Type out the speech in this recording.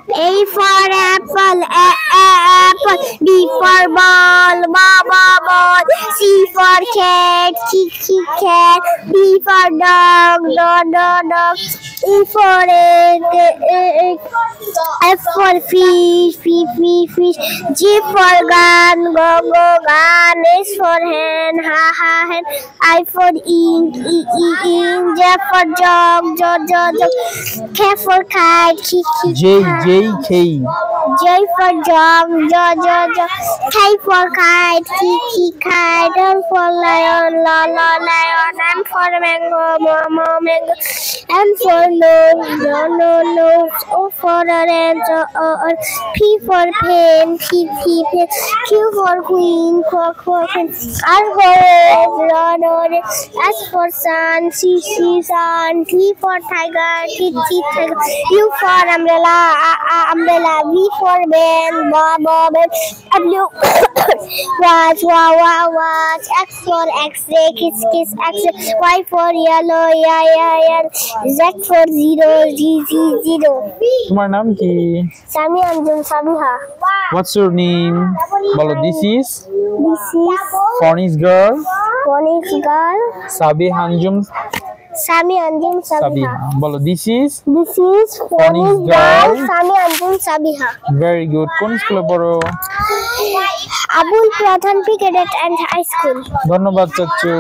A for apple, apple. B for ball, ball. C for cat, cat. D for dog, dog. E for egg. F for fish, fish. G for gun, gun. H for hen, hen. I for ink, ink. J for jog. K for kite, J K. J for jog. K for kite, kite. L for lion, lion. M for mango. N for nose. O for orange, P for pen, pen. Q for queen, R for red. S for sun, sun. T for tiger, tiger. U for umbrella. V for band, bob. W watch. X for X-ray, kiss. Y for yellow, Z for zero. তোমার নাম কি? Sami Anjum Sabiha. What's your name? বলো this is Phonics girl Sami Anjum Sabiha. বলো this is Phonics girl Sami Anjum Sabiha. very good কোন স্কুলে পড়ো? Abul Pradhan Cadet and High School. ধন্যবাদ চাচ্চু।